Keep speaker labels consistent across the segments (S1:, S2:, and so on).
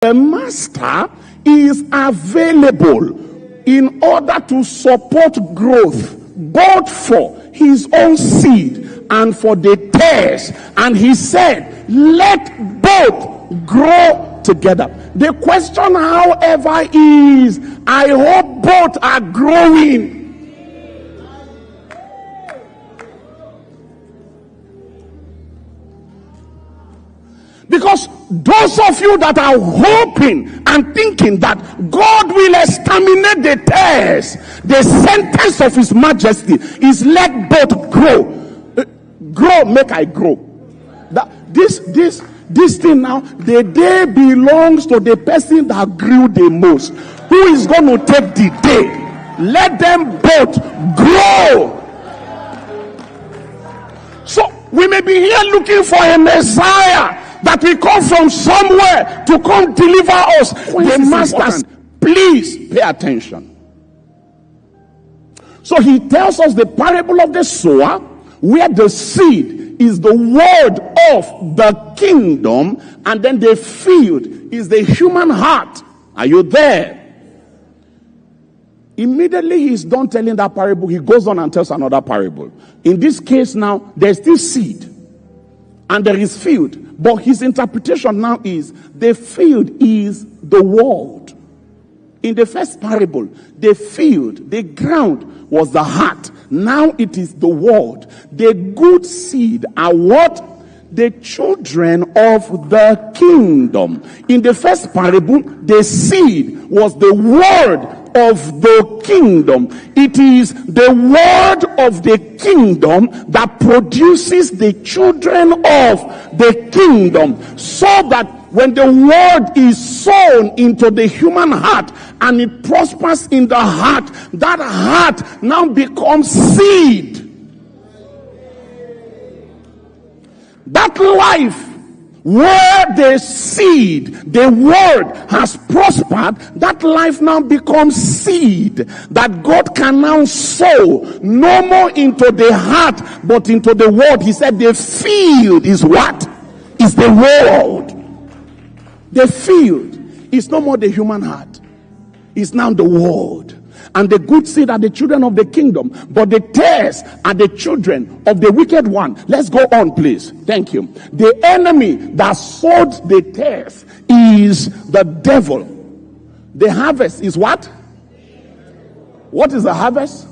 S1: The master is available in order to support growth, both for his own seed and for the tares. And he said, let both grow together. The question, however, is, I hope both are growing. Because those of you that are hoping and thinking that God will exterminate the tares, the sentence of his majesty is let both grow. Grow, make I grow. This thing now, the day belongs to the person that grew the most. Who is going to take the day? Let them both grow. So we may be here looking for a Messiah that will come from somewhere to come deliver us. The masters, please pay attention. So he tells us the parable of the sower, where the seed is the word of the kingdom, and then the field is the human heart. Are you there? Immediately he's done telling that parable, he goes on and tells another parable. In this case now, there's still seed and there is field. But his interpretation now is, the field is the world. In the first parable, the field, the ground was the heart. Now it is the world. The good seed are what? The children of the kingdom. In the first parable, the seed was the word of the kingdom. It is the word of the kingdom that produces the children of the kingdom, so that when the word is sown into the human heart and it prospers in the heart, that heart now becomes seed. That life where the seed, the word has prospered, that life now becomes seed that God can now sow, no more into the heart but into the word. He said the field is what? Is the world. The field is no more the human heart. It's now the world. And the good seed are the children of the kingdom, but the tares are the children of the wicked one. Let's go on, please. Thank you. The enemy that sowed the tares is the devil. The harvest is what? What is the harvest?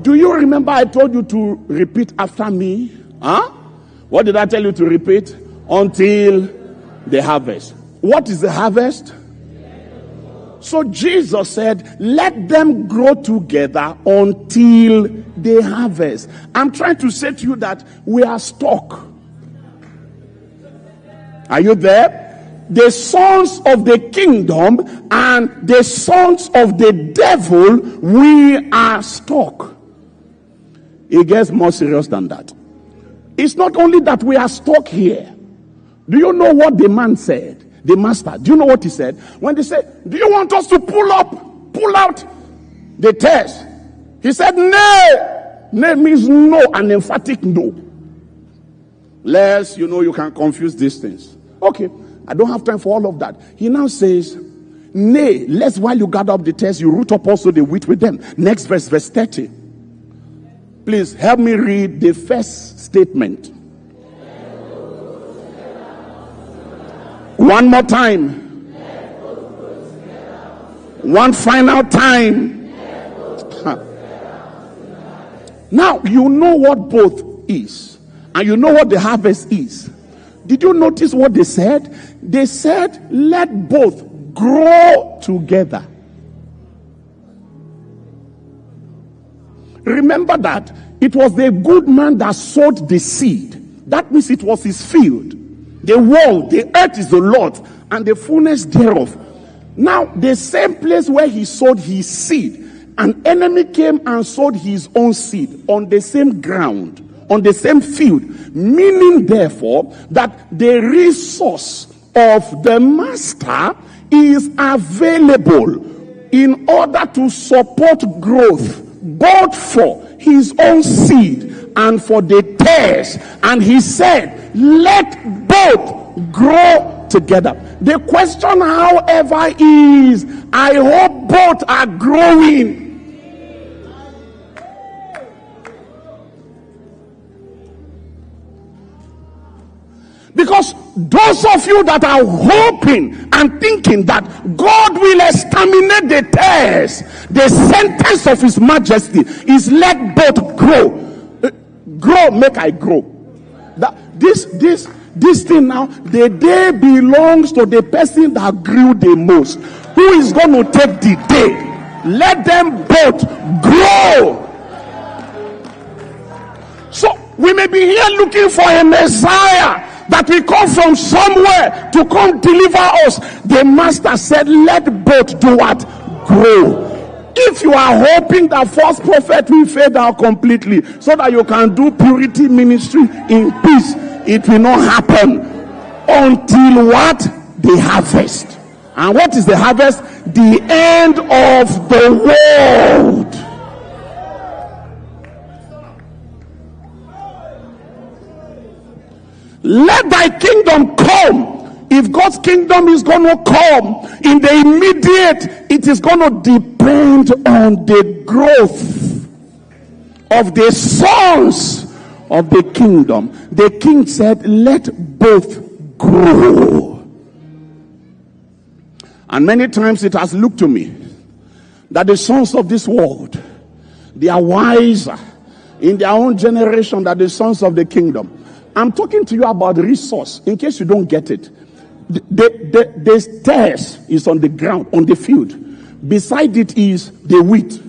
S1: Do you remember I told you to repeat after me? Huh? What did I tell you to repeat? Until the harvest. What is the harvest? So Jesus said, let them grow together until they harvest. I'm trying to say to you that we are stuck. Are you there? The sons of the kingdom and the sons of the devil, we are stuck. It gets more serious than that. It's not only that we are stuck here. Do you know what the man said? The master, do you know what he said? When they said, do you want us to pull out the tares? He said, nay. Nay means no, an emphatic no. Lest, you can confuse these things. Okay, I don't have time for all of that. He now says, nay, lest while you gather up the tares, you root up also the wheat with them. Next verse 30. Please help me read the first statement. One more time. One final time. Now, you know what both is. And you know what the harvest is. Did you notice what they said? They said, let both grow together. Remember that it was the good man that sowed the seed. That means it was his field. The world, the earth is the Lord, and the fullness thereof. Now, the same place where he sowed his seed, an enemy came and sowed his own seed on the same ground, on the same field. Meaning, therefore, that the resource of the master is available in order to support growth, both for his own seed and for the tares. And he said, let both grow together. The question, however, is, I hope both are growing. Because those of you that are hoping and thinking that God will exterminate the tares, the sentence of his majesty is let both grow. Grow, make I grow. This thing now, the day belongs to the person that grew the most. Who is going to take the day? Let them both grow. So we may be here looking for a Messiah that will come from somewhere to come deliver us. The master said, let both do what? Grow. If you are hoping that false prophet will fade out completely so that you can do purity ministry in peace, it will not happen until what? The harvest. And what is the harvest? The end of the world. Let thy kingdom come. If God's kingdom is going to come in the immediate, it is going to depend on the growth of the sons of the kingdom. The king said, let both grow. And many times it has looked to me that the sons of this world, they are wiser in their own generation than the sons of the kingdom. I'm talking to you about resource, in case you don't get it. The stairs is on the ground, on the field. Beside it is the wheat.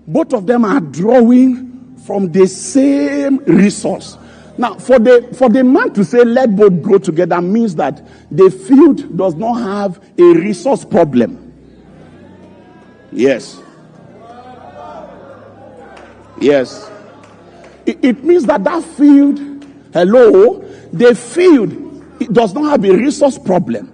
S1: Both of them are drawing from the same resource. Now, for the man to say let both grow together means that the field does not have a resource problem. Yes. Yes. It means that field, the field, it does not have a resource problem.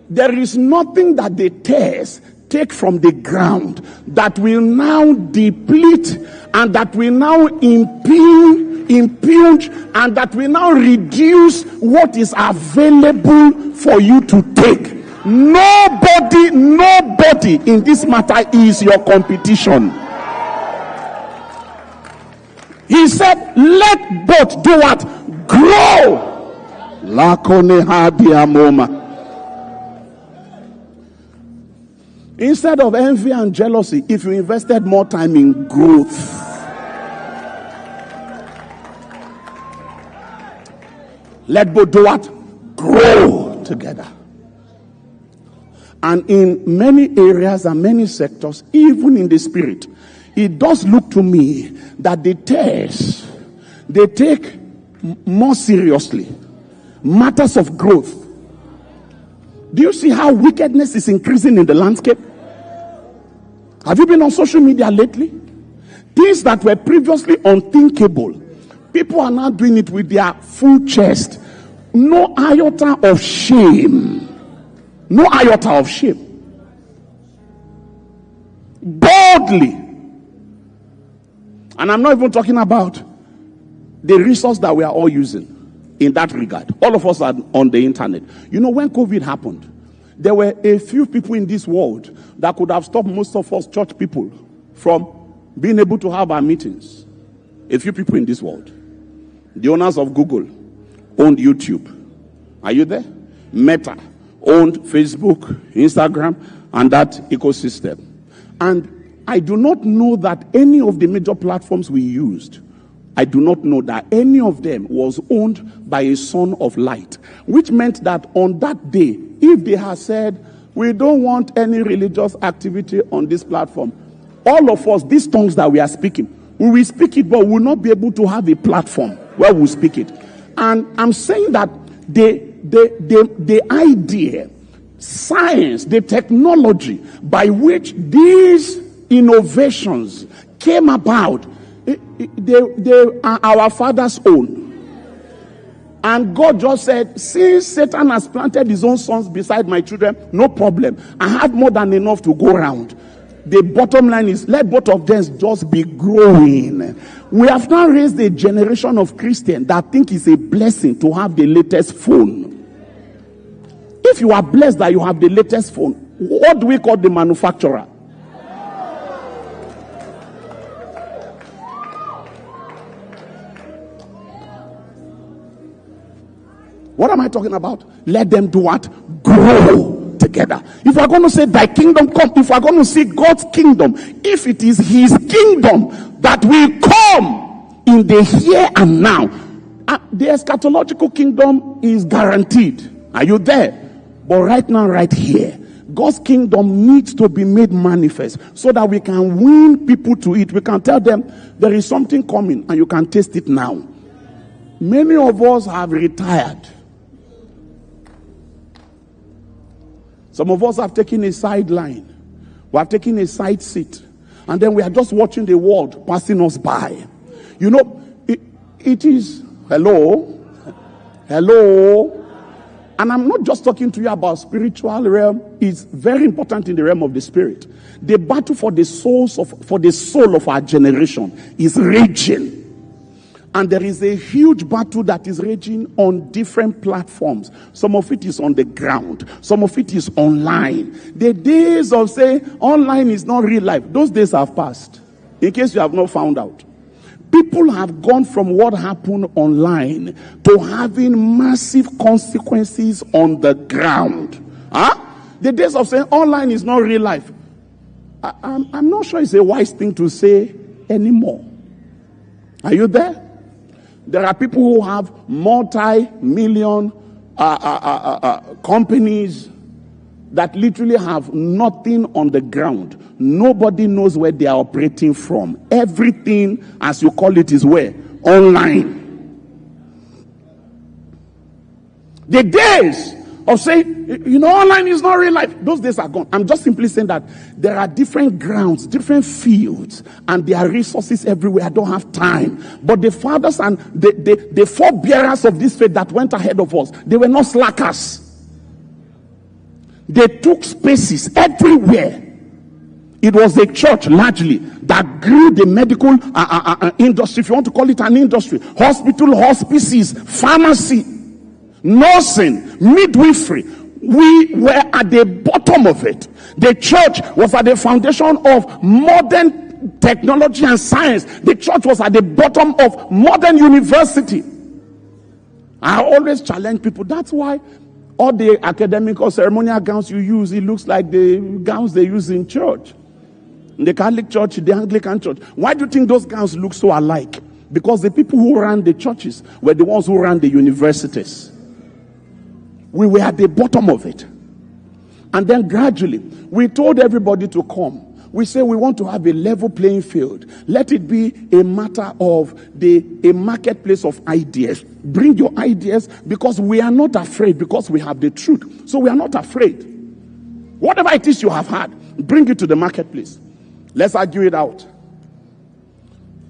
S1: There is nothing that the tares take from the ground that will now deplete and that will now impugn and that will now reduce what is available for you to take. Nobody in this matter is your competition. He said, let both do what? Grow. Instead of envy and jealousy, if you invested more time in growth, let both do what? Grow together. And in many areas and many sectors, even in the spirit, it does look to me that the tares, they take more seriously matters of growth. Do you see how wickedness is increasing in the landscape? Have you been on social media lately? Things that were previously unthinkable, people are now doing it with their full chest. No iota of shame. No iota of shame. Boldly. And I'm not even talking about the resource that we are all using in that regard. All of us are on the internet. You know, when COVID happened, there were a few people in this world that could have stopped most of us church people from being able to have our meetings. A few people in this world. The owners of Google owned YouTube. Are you there? Meta owned Facebook, Instagram, and that ecosystem. And I do not know that any of the major platforms we used, I do not know that any of them was owned by a son of light, which meant that on that day, if they had said, we don't want any religious activity on this platform, all of us, these tongues that we are speaking, we will speak it, but we will not be able to have a platform where we speak it. And I'm saying that the idea, science, the technology by which these innovations came about, they are our Father's own. And God just said, since Satan has planted his own sons beside my children, no problem. I have more than enough to go around. The bottom line is, let both of them just be growing. We have now raised a generation of Christians that think it's a blessing to have the latest phone. If you are blessed that you have the latest phone, what do we call the manufacturer? What am I talking about? Let them do what? Grow together. If we are going to say thy kingdom come, if we are going to see God's kingdom, if it is his kingdom that will come in the here and now, the eschatological kingdom is guaranteed. Are you there? But right now, right here, God's kingdom needs to be made manifest so that we can win people to it. We can tell them there is something coming and you can taste it now. Many of us have retired. Some of us have taken a sideline. We have taken a side seat. And then we are just watching the world passing us by. You know, it is, hello? And I'm not just talking to you about spiritual realm. It's very important in the realm of the spirit. The battle for the soul of our generation is raging. And there is a huge battle that is raging on different platforms. Some of it is on the ground. Some of it is online. The days of saying online is not real life, those days have passed. In case you have not found out. People have gone from what happened online to having massive consequences on the ground. The days of saying online is not real life, I'm not sure it's a wise thing to say anymore. Are you there? There are people who have multi-million companies that literally have nothing on the ground. Nobody knows where they are operating from. Everything, as you call it, is where? Online. The days of saying, you know, online is not real life, those days are gone. I'm just simply saying that there are different grounds, different fields, and there are resources everywhere. I don't have time. But the fathers and the forebearers of this faith that went ahead of us, they were not slackers. They took spaces everywhere. It was the church largely that grew the medical industry, if you want to call it an industry. Hospital, hospices, pharmacy, nursing, midwifery. We were at the bottom of it. The church was at the foundation of modern technology and science. The church was at the bottom of modern university. I always challenge people. That's why all the academic or ceremonial gowns you use, it looks like the gowns they use in church. In the Catholic Church, the Anglican Church. Why do you think those gowns look so alike? Because the people who ran the churches were the ones who ran the universities. We were at the bottom of it. And then gradually, we told everybody to come. We say we want to have a level playing field. Let it be a matter of a marketplace of ideas. Bring your ideas, because we are not afraid, because we have the truth. So we are not afraid. Whatever it is you have had, bring it to the marketplace. Let's argue it out.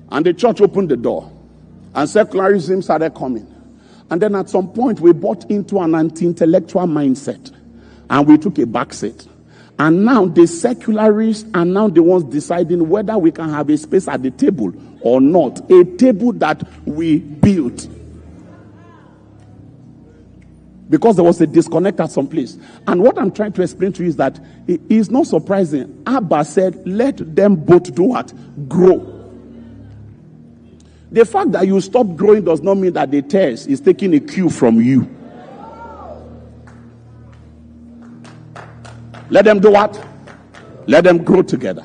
S1: And the church opened the door. And secularism started coming. And then at some point, we bought into an anti-intellectual mindset. And we took a back seat. And now the secularists are now the ones deciding whether we can have a space at the table or not. A table that we built. Because there was a disconnect at some place. And what I'm trying to explain to you is that it is not surprising. Abba said, let them both do what? Grow. The fact that you stop growing does not mean that the test is taking a cue from you. Let them do what? Let them grow together.